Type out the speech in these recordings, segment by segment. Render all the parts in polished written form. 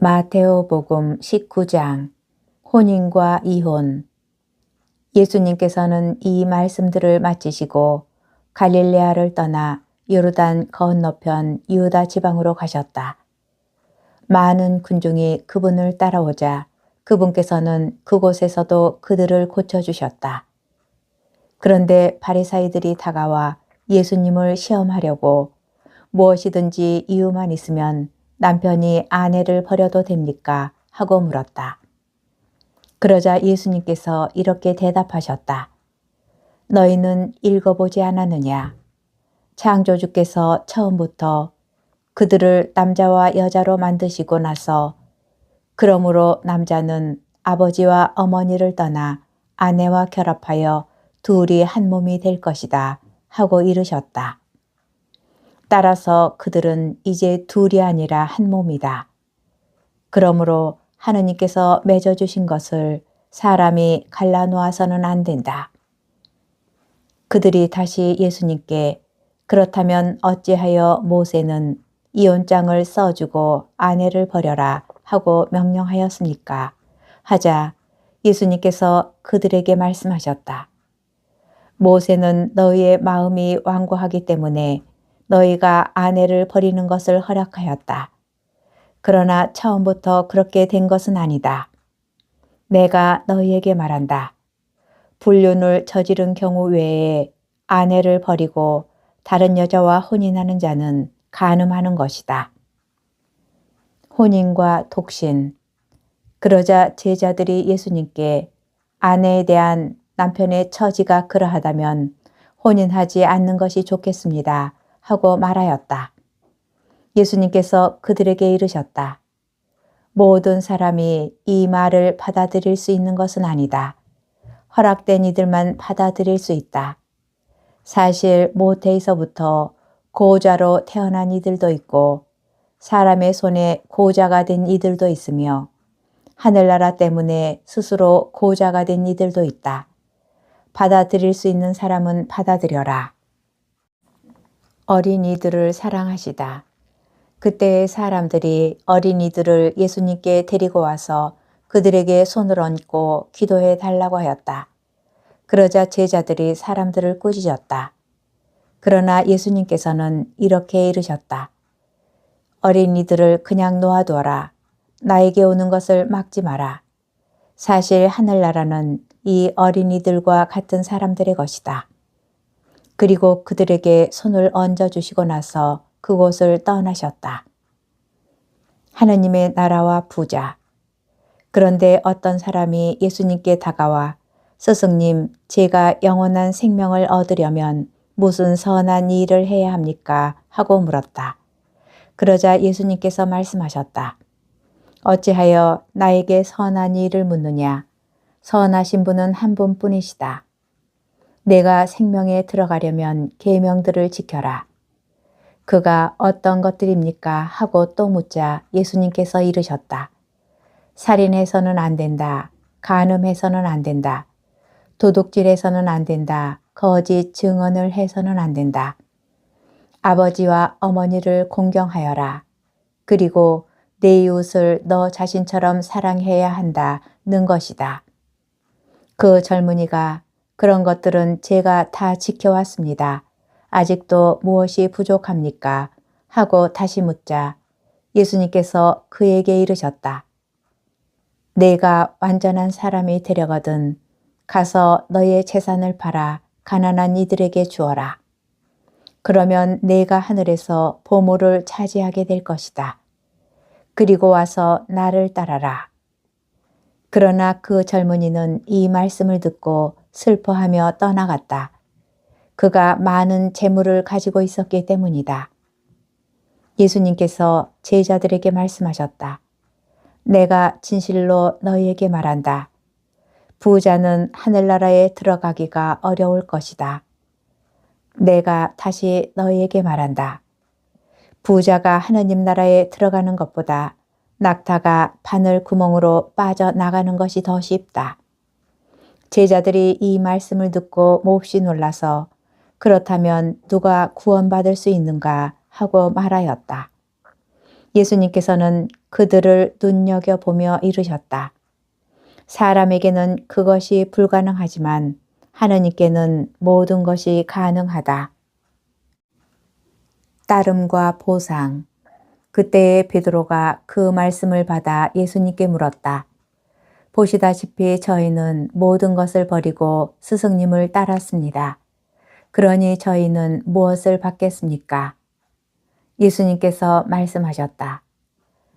마테오복음 19장 혼인과 이혼. 예수님께서는 이 말씀들을 마치시고 갈릴레아를 떠나 요르단 건너편 유다 지방으로 가셨다. 많은 군중이 그분을 따라오자 그분께서는 그곳에서도 그들을 고쳐주셨다. 그런데 바리사이들이 다가와 예수님을 시험하려고 무엇이든지 이유만 있으면 남편이 아내를 버려도 됩니까? 하고 물었다. 그러자 예수님께서 이렇게 대답하셨다. 너희는 읽어보지 않았느냐? 창조주께서 처음부터 그들을 남자와 여자로 만드시고 나서 그러므로 남자는 아버지와 어머니를 떠나 아내와 결합하여 둘이 한 몸이 될 것이다 하고 이르셨다. 따라서 그들은 이제 둘이 아니라 한 몸이다. 그러므로 하느님께서 맺어주신 것을 사람이 갈라놓아서는 안 된다. 그들이 다시 예수님께 그렇다면 어찌하여 모세는 이혼장을 써주고 아내를 버려라 하고 명령하였습니까? 하자 예수님께서 그들에게 말씀하셨다. 모세는 너희의 마음이 완고하기 때문에 너희가 아내를 버리는 것을 허락하였다. 그러나 처음부터 그렇게 된 것은 아니다. 내가 너희에게 말한다. 불륜을 저지른 경우 외에 아내를 버리고 다른 여자와 혼인하는 자는 간음하는 것이다. 혼인과 독신. 그러자 제자들이 예수님께 아내에 대한 남편의 처지가 그러하다면 혼인하지 않는 것이 좋겠습니다. 하고 말하였다. 예수님께서 그들에게 이르셨다. 모든 사람이 이 말을 받아들일 수 있는 것은 아니다. 허락된 이들만 받아들일 수 있다. 사실 모태에서부터 고자로 태어난 이들도 있고 사람의 손에 고자가 된 이들도 있으며 하늘나라 때문에 스스로 고자가 된 이들도 있다. 받아들일 수 있는 사람은 받아들여라. 어린이들을 사랑하시다. 그때의 사람들이 어린이들을 예수님께 데리고 와서 그들에게 손을 얹고 기도해 달라고 하였다. 그러자 제자들이 사람들을 꾸짖었다. 그러나 예수님께서는 이렇게 이르셨다. 어린이들을 그냥 놓아두어라. 나에게 오는 것을 막지 마라. 사실 하늘나라는 이 어린이들과 같은 사람들의 것이다. 그리고 그들에게 손을 얹어주시고 나서 그곳을 떠나셨다. 하느님의 나라와 부자. 그런데 어떤 사람이 예수님께 다가와 스승님, 제가 영원한 생명을 얻으려면 무슨 선한 일을 해야 합니까? 하고 물었다. 그러자 예수님께서 말씀하셨다. 어찌하여 나에게 선한 일을 묻느냐? 선하신 분은 한 분뿐이시다. 내가 생명에 들어가려면 계명들을 지켜라. 그가 어떤 것들입니까? 하고 또 묻자 예수님께서 이르셨다. 살인해서는 안 된다. 간음해서는 안 된다. 도둑질해서는 안 된다. 거짓 증언을 해서는 안 된다. 아버지와 어머니를 공경하여라. 그리고 내 이웃을 너 자신처럼 사랑해야 한다는 것이다. 그 젊은이가 그런 것들은 제가 다 지켜왔습니다. 아직도 무엇이 부족합니까? 하고 다시 묻자 예수님께서 그에게 이르셨다. 내가 완전한 사람이 되려거든 가서 너의 재산을 팔아 가난한 이들에게 주어라. 그러면 내가 하늘에서 보물을 차지하게 될 것이다. 그리고 와서 나를 따라라. 그러나 그 젊은이는 이 말씀을 듣고 슬퍼하며 떠나갔다. 그가 많은 재물을 가지고 있었기 때문이다. 예수님께서 제자들에게 말씀하셨다. 내가 진실로 너희에게 말한다. 부자는 하늘나라에 들어가기가 어려울 것이다. 내가 다시 너희에게 말한다. 부자가 하느님 나라에 들어가는 것보다 낙타가 바늘 구멍으로 빠져나가는 것이 더 쉽다. 제자들이 이 말씀을 듣고 몹시 놀라서 그렇다면 누가 구원받을 수 있는가 하고 말하였다. 예수님께서는 그들을 눈여겨보며 이르셨다. 사람에게는 그것이 불가능하지만 하느님께는 모든 것이 가능하다. 따름과 보상. 그때에 베드로가 그 말씀을 받아 예수님께 물었다. 보시다시피 저희는 모든 것을 버리고 스승님을 따랐습니다. 그러니 저희는 무엇을 받겠습니까? 예수님께서 말씀하셨다.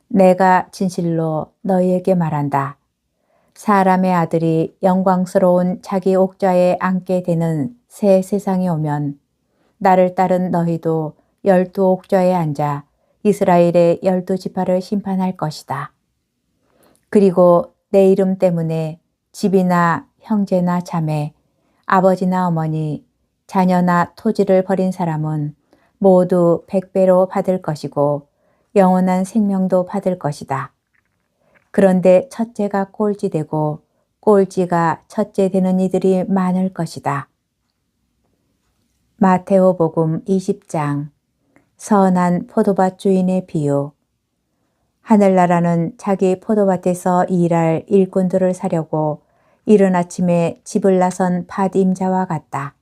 내가 진실로 너희에게 말한다. 사람의 아들이 영광스러운 자기 옥좌에 앉게 되는 새 세상이 오면 나를 따른 너희도 12 옥좌에 앉아 이스라엘의 12지파를 심판할 것이다. 그리고 내 이름 때문에 집이나 형제나 자매, 아버지나 어머니, 자녀나 토지를 버린 사람은 모두 100배로 받을 것이고 영원한 생명도 받을 것이다. 그런데 첫째가 꼴찌되고 꼴찌가 첫째 되는 이들이 많을 것이다. 마테오복음 20장. 선한 포도밭 주인의 비유. 하늘나라는 자기 포도밭에서 일할 일꾼들을 사려고 이른 아침에 집을 나선 밭 임자와 같다.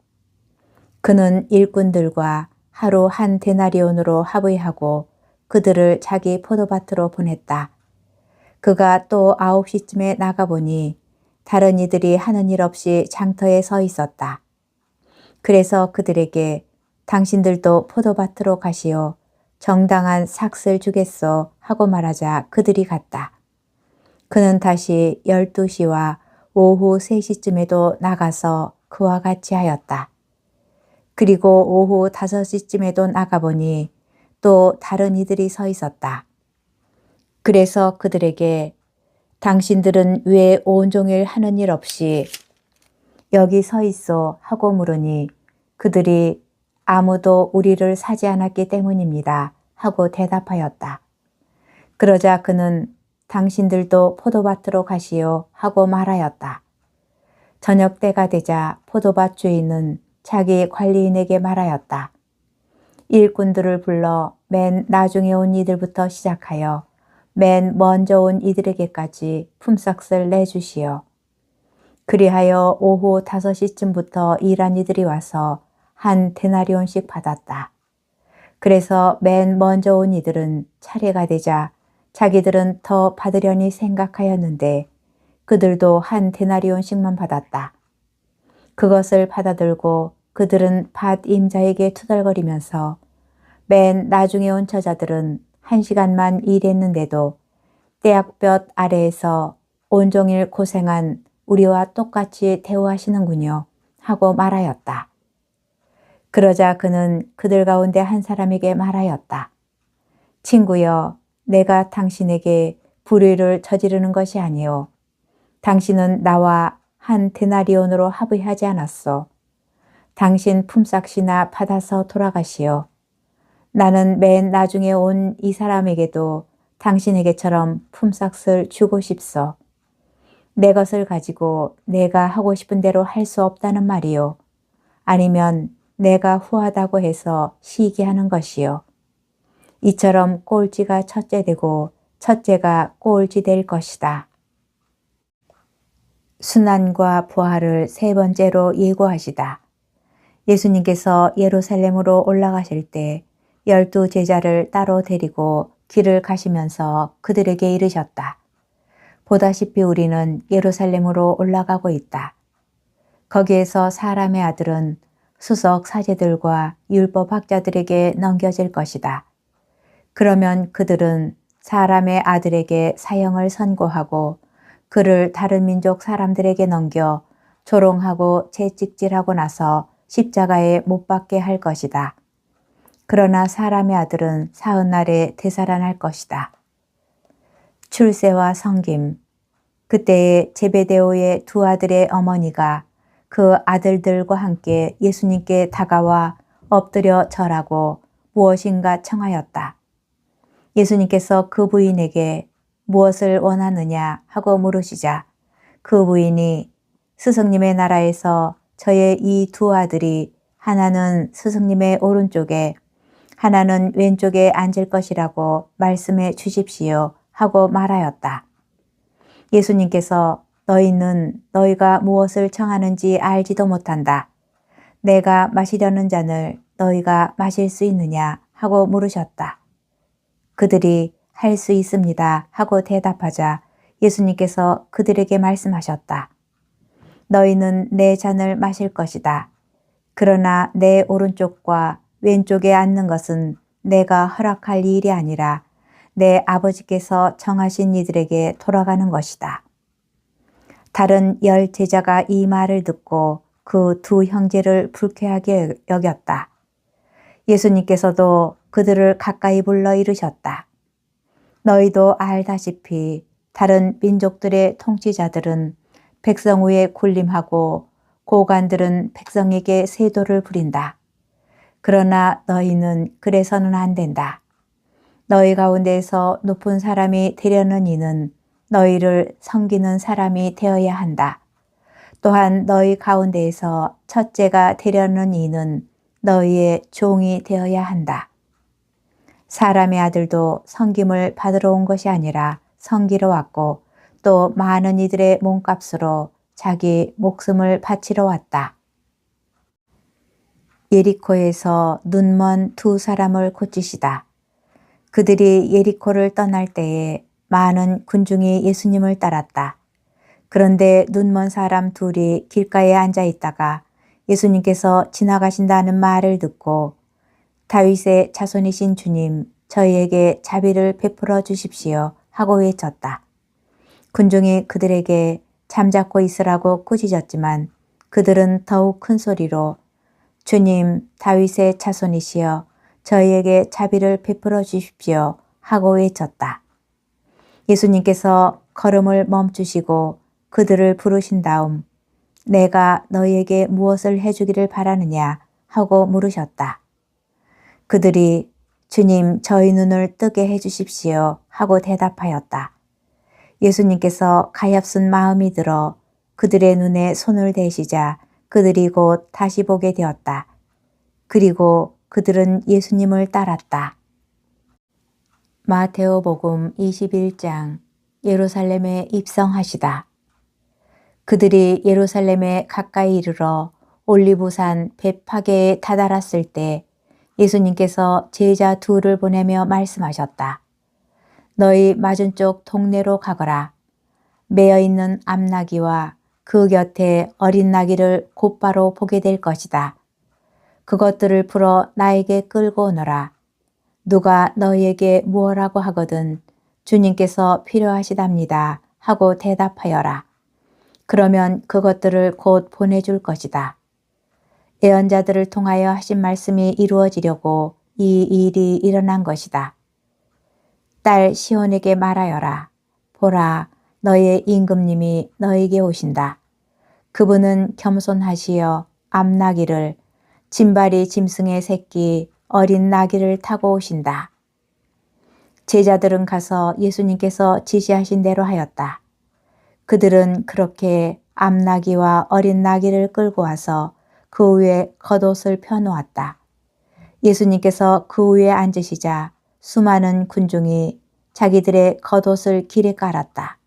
그는 일꾼들과 하루 한 데나리온으로 합의하고 그들을 자기 포도밭으로 보냈다. 그가 또 9시쯤에 나가보니 다른 이들이 하는 일 없이 장터에 서 있었다. 그래서 그들에게 당신들도 포도밭으로 가시오. 정당한 삭을 주겠소 하고 말하자 그들이 갔다. 그는 다시 12시와 오후 3시쯤에도 나가서 그와 같이 하였다. 그리고 오후 5시쯤에도 나가보니 또 다른 이들이 서 있었다. 그래서 그들에게 당신들은 왜 온종일 하는 일 없이 여기 서 있어 하고 물으니 그들이 아무도 우리를 사지 않았기 때문입니다 하고 대답하였다. 그러자 그는 당신들도 포도밭으로 가시오 하고 말하였다. 저녁 때가 되자 포도밭 주인은 자기 관리인에게 말하였다. 일꾼들을 불러 맨 나중에 온 이들부터 시작하여 맨 먼저 온 이들에게까지 품삯을 내주시오. 그리하여 오후 5시쯤부터 일한 이들이 와서 한 데나리온씩 받았다. 그래서 맨 먼저 온 이들은 차례가 되자 자기들은 더 받으려니 생각하였는데 그들도 한 데나리온씩만 받았다. 그것을 받아들고 그들은 밭 임자에게 투덜거리면서 맨 나중에 온 저자들은 1시간만 일했는데도 떼약볕 아래에서 온종일 고생한 우리와 똑같이 대우하시는군요 하고 말하였다. 그러자 그는 그들 가운데 한 사람에게 말하였다. 친구여, 내가 당신에게 불의를 저지르는 것이 아니오. 당신은 나와 한 데나리온으로 합의하지 않았소. 당신 품삯이나 받아서 돌아가시오. 나는 맨 나중에 온 이 사람에게도 당신에게처럼 품삯을 주고 싶소. 내 것을 가지고 내가 하고 싶은 대로 할 수 없다는 말이요. 아니면 내가 후하다고 해서 시기하는 것이요. 이처럼 꼴찌가 첫째 되고 첫째가 꼴찌 될 것이다. 순환과 부활을 세 번째로 예고하시다. 예수님께서 예루살렘으로 올라가실 때 12 제자를 따로 데리고 길을 가시면서 그들에게 이르셨다. 보다시피 우리는 예루살렘으로 올라가고 있다. 거기에서 사람의 아들은 수석 사제들과 율법학자들에게 넘겨질 것이다. 그러면 그들은 사람의 아들에게 사형을 선고하고 그를 다른 민족 사람들에게 넘겨 조롱하고 채찍질하고 나서 십자가에 못 박게 할 것이다. 그러나 사람의 아들은 사흘날에 되살아날 것이다. 출세와 성김. 그때에 제베데오의 두 아들의 어머니가 그 아들들과 함께 예수님께 다가와 엎드려 절하고 무엇인가 청하였다. 예수님께서 그 부인에게 무엇을 원하느냐 하고 물으시자 그 부인이 스승님의 나라에서 저의 이 두 아들이 하나는 스승님의 오른쪽에 하나는 왼쪽에 앉을 것이라고 말씀해 주십시오 하고 말하였다. 예수님께서 너희는 너희가 무엇을 청하는지 알지도 못한다. 내가 마시려는 잔을 너희가 마실 수 있느냐 하고 물으셨다. 그들이 할 수 있습니다 하고 대답하자 예수님께서 그들에게 말씀하셨다. 너희는 내 잔을 마실 것이다. 그러나 내 오른쪽과 왼쪽에 앉는 것은 내가 허락할 일이 아니라 내 아버지께서 정하신 이들에게 돌아가는 것이다. 다른 10 제자가 이 말을 듣고 그 두 형제를 불쾌하게 여겼다. 예수님께서도 그들을 가까이 불러 이르셨다. 너희도 알다시피 다른 민족들의 통치자들은 백성 위에 군림하고 고관들은 백성에게 세도를 부린다. 그러나 너희는 그래서는 안 된다. 너희 가운데에서 높은 사람이 되려는 이는 너희를 섬기는 사람이 되어야 한다. 또한 너희 가운데에서 첫째가 되려는 이는 너희의 종이 되어야 한다. 사람의 아들도 섬김을 받으러 온 것이 아니라 섬기러 왔고 또 많은 이들의 몸값으로 자기 목숨을 바치러 왔다. 예리코에서 눈먼 두 사람을 고치시다. 그들이 예리코를 떠날 때에 많은 군중이 예수님을 따랐다. 그런데 눈먼 사람 둘이 길가에 앉아 있다가 예수님께서 지나가신다는 말을 듣고 다윗의 자손이신 주님, 저희에게 자비를 베풀어 주십시오 하고 외쳤다. 군중이 그들에게 잠자코 있으라고 꾸짖었지만 그들은 더욱 큰 소리로 주님, 다윗의 자손이시여 저희에게 자비를 베풀어 주십시오 하고 외쳤다. 예수님께서 걸음을 멈추시고 그들을 부르신 다음 내가 너희에게 무엇을 해주기를 바라느냐 하고 물으셨다. 그들이 주님 저희 눈을 뜨게 해주십시오 하고 대답하였다. 예수님께서 가엾은 마음이 들어 그들의 눈에 손을 대시자 그들이 곧 다시 보게 되었다. 그리고 그들은 예수님을 따랐다. 마테오복음 21장 예루살렘에 입성하시다. 그들이 예루살렘에 가까이 이르러 올리브산 벳파게에 다다랐을 때 예수님께서 제자 둘을 보내며 말씀하셨다. 너희 맞은쪽 동네로 가거라. 매어있는 암나귀와 그 곁에 어린 나귀를 곧바로 보게 될 것이다. 그것들을 풀어 나에게 끌고 오너라. 누가 너희에게 무엇라고 하거든 주님께서 필요하시답니다 하고 대답하여라. 그러면 그것들을 곧 보내줄 것이다. 예언자들을 통하여 하신 말씀이 이루어지려고 이 일이 일어난 것이다. 딸 시온에게 말하여라. 보라, 너의 임금님이 너에게 오신다. 그분은 겸손하시어 암나귀를 짐발이 짐승의 새끼 어린 나귀를 타고 오신다. 제자들은 가서 예수님께서 지시하신 대로 하였다. 그들은 그렇게 암나귀와 어린 나귀를 끌고 와서 그 위에 겉옷을 펴놓았다. 예수님께서 그 위에 앉으시자 수많은 군중이 자기들의 겉옷을 길에 깔았다.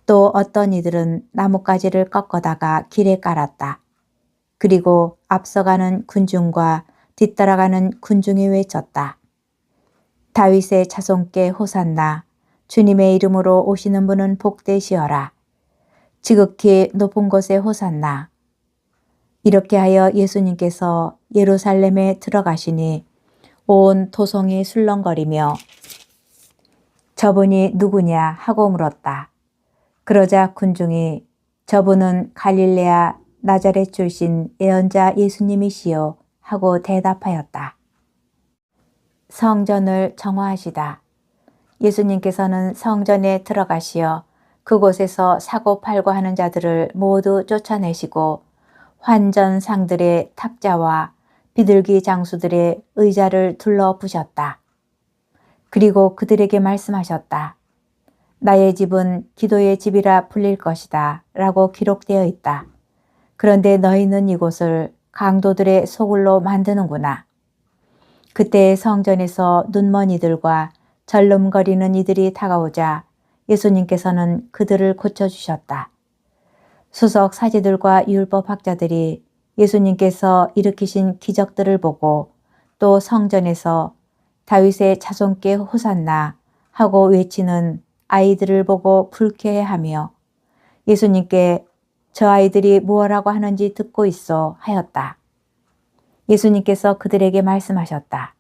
또 어떤 이들은 나뭇가지를 꺾어다가 길에 깔았다. 그리고 앞서가는 군중과 뒤따라가는 군중이 외쳤다. 다윗의 자손께 호산나, 주님의 이름으로 오시는 분은 복되시어라. 지극히 높은 곳에 호산나. 이렇게 하여 예수님께서 예루살렘에 들어가시니 온 도성이 술렁거리며 저분이 누구냐 하고 물었다. 그러자 군중이 저분은 갈릴레아 나자렛 출신 예언자 예수님이시요 하고 대답하였다. 성전을 정화하시다. 예수님께서는 성전에 들어가시어 그곳에서 사고 팔고 하는 자들을 모두 쫓아내시고 환전상들의 탁자와 비둘기 장수들의 의자를 둘러 부셨다. 그리고 그들에게 말씀하셨다. 나의 집은 기도의 집이라 불릴 것이다 라고 기록되어 있다. 그런데 너희는 이곳을 강도들의 소굴로 만드는구나. 그때 성전에서 눈먼 이들과 절름거리는 이들이 다가오자 예수님께서는 그들을 고쳐주셨다. 수석 사제들과 율법학자들이 예수님께서 일으키신 기적들을 보고 또 성전에서 다윗의 자손께 호산나 하고 외치는 아이들을 보고 불쾌해하며 예수님께 저 아이들이 무엇라고 하는지 듣고 있어 하였다. 예수님께서 그들에게 말씀하셨다.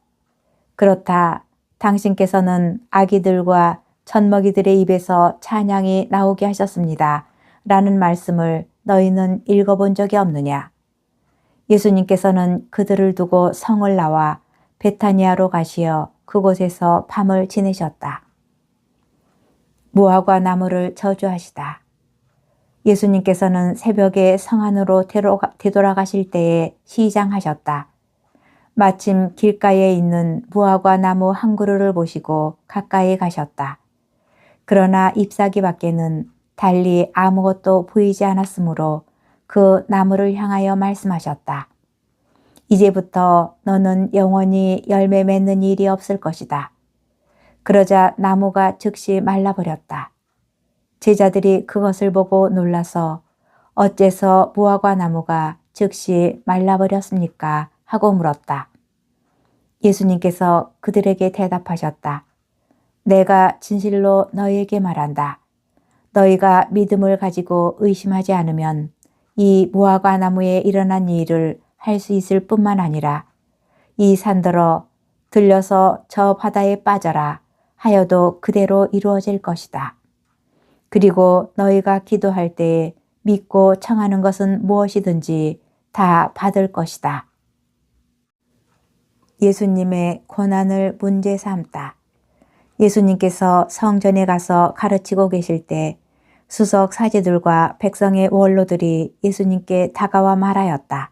그렇다. 당신께서는 아기들과 젖먹이들의 입에서 찬양이 나오게 하셨습니다. 라는 말씀을 너희는 읽어본 적이 없느냐? 예수님께서는 그들을 두고 성을 나와 베타니아로 가시어 그곳에서 밤을 지내셨다. 무화과 나무를 저주하시다. 예수님께서는 새벽에 성 안으로 되돌아가실 때에 시장하셨다. 마침 길가에 있는 무화과 나무 한 그루를 보시고 가까이 가셨다. 그러나 잎사귀 밖에는 달리 아무것도 보이지 않았으므로 그 나무를 향하여 말씀하셨다. 이제부터 너는 영원히 열매 맺는 일이 없을 것이다. 그러자 나무가 즉시 말라버렸다. 제자들이 그것을 보고 놀라서 어째서 무화과 나무가 즉시 말라버렸습니까? 하고 물었다. 예수님께서 그들에게 대답하셨다. 내가 진실로 너희에게 말한다. 너희가 믿음을 가지고 의심하지 않으면 이 무화과 나무에 일어난 일을 할 수 있을 뿐만 아니라 이 산더러 들려서 저 바다에 빠져라 하여도 그대로 이루어질 것이다. 그리고 너희가 기도할 때에 믿고 청하는 것은 무엇이든지 다 받을 것이다. 예수님의 고난을 문제 삼다. 예수님께서 성전에 가서 가르치고 계실 때 수석 사제들과 백성의 원로들이 예수님께 다가와 말하였다.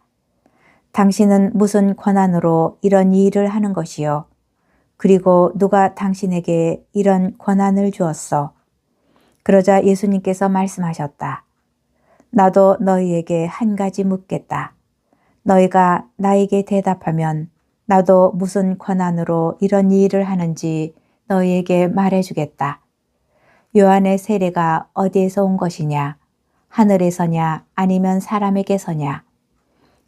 당신은 무슨 권한으로 이런 일을 하는 것이요? 그리고 누가 당신에게 이런 권한을 주었어? 그러자 예수님께서 말씀하셨다. 나도 너희에게 한 가지 묻겠다. 너희가 나에게 대답하면 나도 무슨 권한으로 이런 일을 하는지 너희에게 말해주겠다. 요한의 세례가 어디에서 온 것이냐? 하늘에서냐 아니면 사람에게서냐?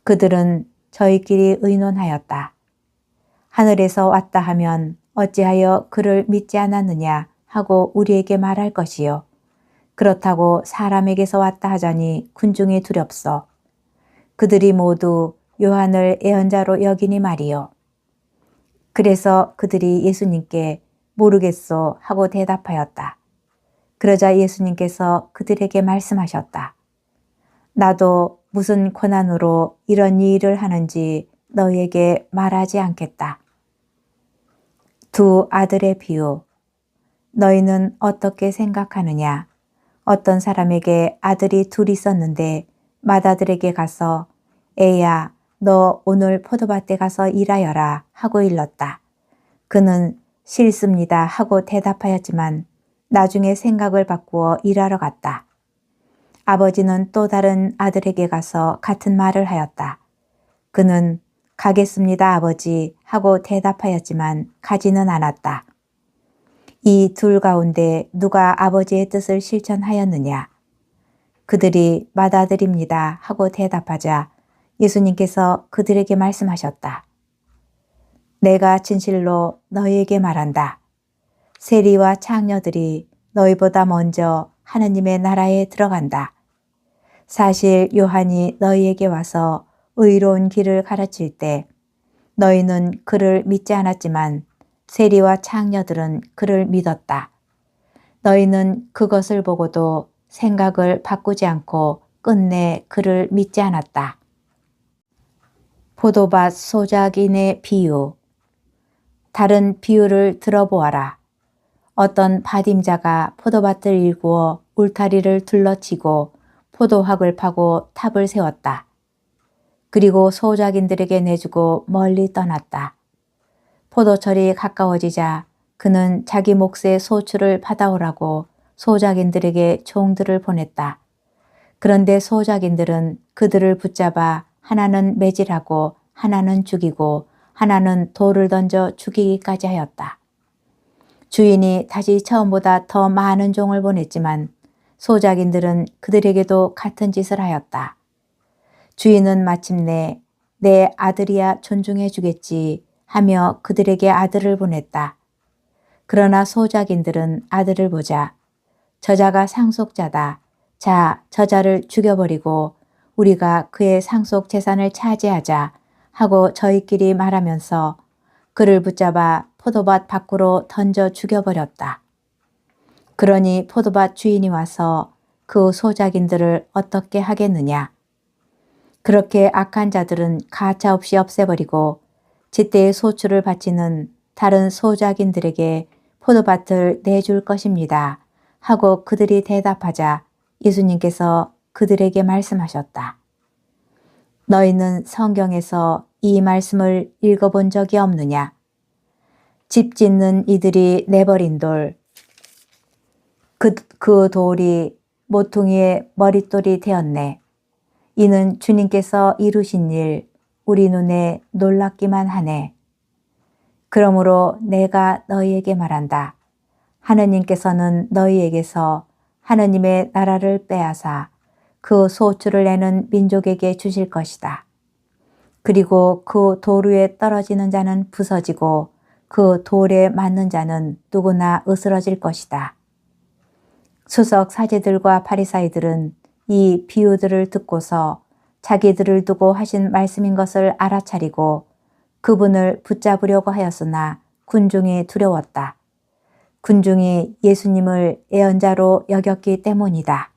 그들은 저희끼리 의논하였다. 하늘에서 왔다 하면 어찌하여 그를 믿지 않았느냐 하고 우리에게 말할 것이요. 그렇다고 사람에게서 왔다 하자니 군중이 두렵소. 그들이 모두 요한을 예언자로 여기니 말이요. 그래서 그들이 예수님께 모르겠소 하고 대답하였다. 그러자 예수님께서 그들에게 말씀하셨다. 나도 무슨 권한으로 이런 일을 하는지 너희에게 말하지 않겠다. 두 아들의 비유. 너희는 어떻게 생각하느냐? 어떤 사람에게 아들이 둘 있었는데 맏아들에게 가서 애야 너 오늘 포도밭에 가서 일하여라 하고 일렀다. 그는 싫습니다 하고 대답하였지만 나중에 생각을 바꾸어 일하러 갔다. 아버지는 또 다른 아들에게 가서 같은 말을 하였다. 그는 가겠습니다 아버지 하고 대답하였지만 가지는 않았다. 이 둘 가운데 누가 아버지의 뜻을 실천하였느냐? 그들이 맏아들입니다 하고 대답하자 예수님께서 그들에게 말씀하셨다. 내가 진실로 너희에게 말한다. 세리와 창녀들이 너희보다 먼저 하느님의 나라에 들어간다. 사실 요한이 너희에게 와서 의로운 길을 가르칠 때 너희는 그를 믿지 않았지만 세리와 창녀들은 그를 믿었다. 너희는 그것을 보고도 생각을 바꾸지 않고 끝내 그를 믿지 않았다. 포도밭 소작인의 비유. 다른 비유를 들어보아라. 어떤 밭임자가 포도밭을 일구어 울타리를 둘러치고 포도학을 파고 탑을 세웠다. 그리고 소작인들에게 내주고 멀리 떠났다. 포도철이 가까워지자 그는 자기 몫의 소출을 받아오라고 소작인들에게 종들을 보냈다. 그런데 소작인들은 그들을 붙잡아 하나는 매질하고 하나는 죽이고 하나는 돌을 던져 죽이기까지 하였다. 주인이 다시 처음보다 더 많은 종을 보냈지만 소작인들은 그들에게도 같은 짓을 하였다. 주인은 마침내 내 아들이야 존중해 주겠지 하며 그들에게 아들을 보냈다. 그러나 소작인들은 아들을 보자 저자가 상속자다. 자, 저자를 죽여버리고 우리가 그의 상속 재산을 차지하자 하고 저희끼리 말하면서 그를 붙잡아 포도밭 밖으로 던져 죽여버렸다. 그러니 포도밭 주인이 와서 그 소작인들을 어떻게 하겠느냐. 그렇게 악한 자들은 가차없이 없애버리고 제때의 소출을 바치는 다른 소작인들에게 포도밭을 내줄 것입니다. 하고 그들이 대답하자 예수님께서 그들에게 말씀하셨다. 너희는 성경에서 이 말씀을 읽어본 적이 없느냐? 집 짓는 이들이 내버린 돌, 그 돌이 모퉁이의 머릿돌이 되었네. 이는 주님께서 이루신 일, 우리 눈에 놀랍기만 하네. 그러므로 내가 너희에게 말한다. 하느님께서는 너희에게서 하느님의 나라를 빼앗아 그 소출을 내는 민족에게 주실 것이다. 그리고 그 돌 위에 떨어지는 자는 부서지고 그 돌에 맞는 자는 누구나 으스러질 것이다. 수석 사제들과 바리사이들은 이 비유들을 듣고서 자기들을 두고 하신 말씀인 것을 알아차리고 그분을 붙잡으려고 하였으나 군중이 두려웠다. 군중이 예수님을 예언자로 여겼기 때문이다.